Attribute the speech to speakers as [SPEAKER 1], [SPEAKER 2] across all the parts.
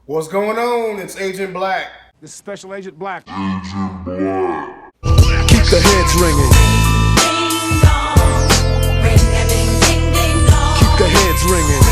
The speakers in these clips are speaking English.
[SPEAKER 1] What's going on? It's Agent Black.
[SPEAKER 2] This is Special Agent Black.
[SPEAKER 3] Keep the heads ringing. Keep the heads ringing.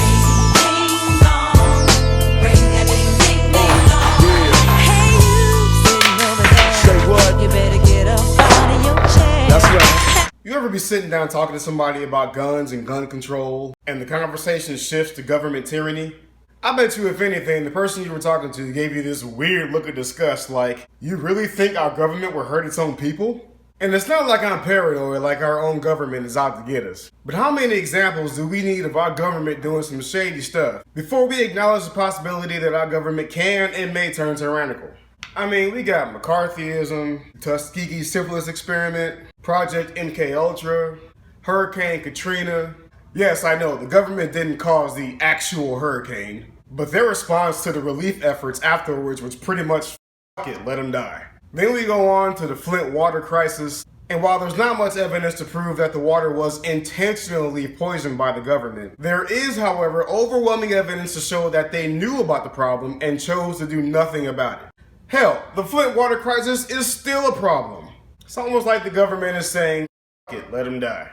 [SPEAKER 3] Say what?
[SPEAKER 4] You better get up out of your chair.
[SPEAKER 3] That's right.
[SPEAKER 1] You ever be sitting down talking to somebody about guns and gun control, and the conversation shifts to government tyranny? I bet you, if anything, the person you were talking to gave you this weird look of disgust, like, you really think our government will hurt its own people? And it's not like I'm paranoid, like our own government is out to get us. But how many examples do we need of our government doing some shady stuff before we acknowledge the possibility that our government can and may turn tyrannical? I mean, we got McCarthyism, Tuskegee syphilis experiment, Project MKUltra, Hurricane Katrina. Yes, I know, the government didn't cause the actual hurricane, but their response to the relief efforts afterwards was pretty much, "F it, let them die." Then we go on to the Flint water crisis, and while there's not much evidence to prove that the water was intentionally poisoned by the government, there is, however, overwhelming evidence to show that they knew about the problem and chose to do nothing about it. Hell, the Flint water crisis is still a problem. It's almost like the government is saying, "F it, let them die."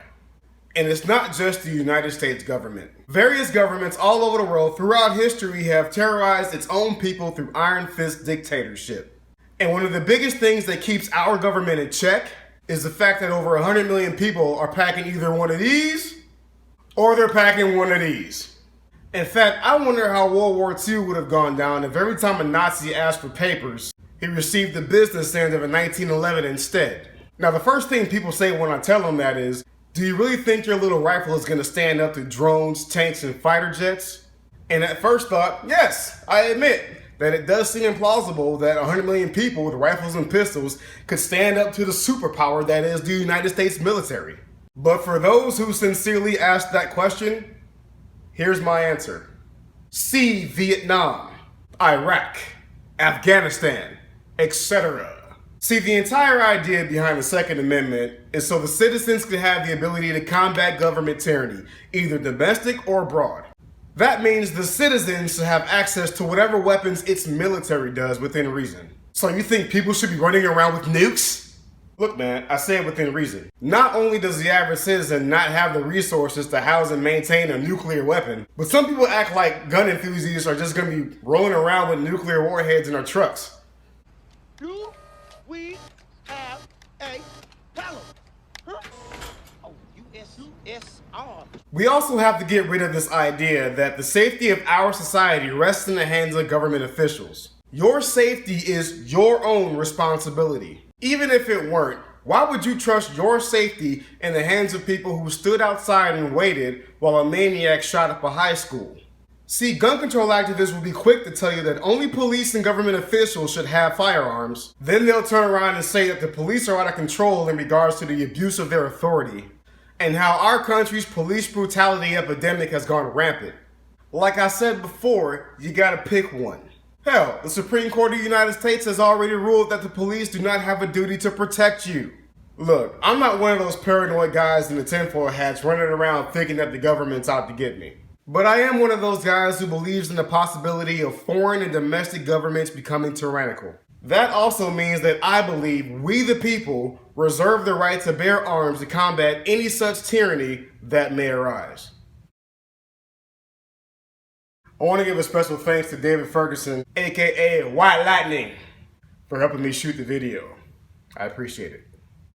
[SPEAKER 1] And it's not just the United States government. Various governments all over the world throughout history have terrorized its own people through iron fist dictatorship. And one of the biggest things that keeps our government in check is the fact that over 100 million people are packing either one of these or they're packing one of these. In fact, I wonder how World War II would have gone down if every time a Nazi asked for papers, he received the business end of a 1911 instead. Now, the first thing people say when I tell them that is, do you really think your little rifle is going to stand up to drones, tanks, and fighter jets? And at first thought, yes, I admit that it does seem implausible that 100 million people with rifles and pistols could stand up to the superpower that is the United States military. But for those who sincerely ask that question, here's my answer. See Vietnam, Iraq, Afghanistan, etc. See, the entire idea behind the Second Amendment is so the citizens can have the ability to combat government tyranny, either domestic or abroad. That means the citizens should have access to whatever weapons its military does within reason. So you think people should be running around with nukes? Look, man, I said within reason. Not only does the average citizen not have the resources to house and maintain a nuclear weapon, but some people act like gun enthusiasts are just gonna be rolling around with nuclear warheads in their trucks.
[SPEAKER 5] Do we have a problem? Huh? Oh, USSR.
[SPEAKER 1] We also have to get rid of this idea that the safety of our society rests in the hands of government officials. Your safety is your own responsibility. Even if it weren't, why would you trust your safety in the hands of people who stood outside and waited while a maniac shot up a high school? See, gun control activists will be quick to tell you that only police and government officials should have firearms. Then they'll turn around and say that the police are out of control in regards to the abuse of their authority, and how our country's police brutality epidemic has gone rampant. Like I said before, you gotta pick one. Hell, the Supreme Court of the United States has already ruled that the police do not have a duty to protect you. Look, I'm not one of those paranoid guys in the tinfoil hats running around thinking that the government's out to get me. But I am one of those guys who believes in the possibility of foreign and domestic governments becoming tyrannical. That also means that I believe we the people reserve the right to bear arms to combat any such tyranny that may arise. I want to give a special thanks to David Ferguson, aka White Lightning, for helping me shoot the video. I appreciate it.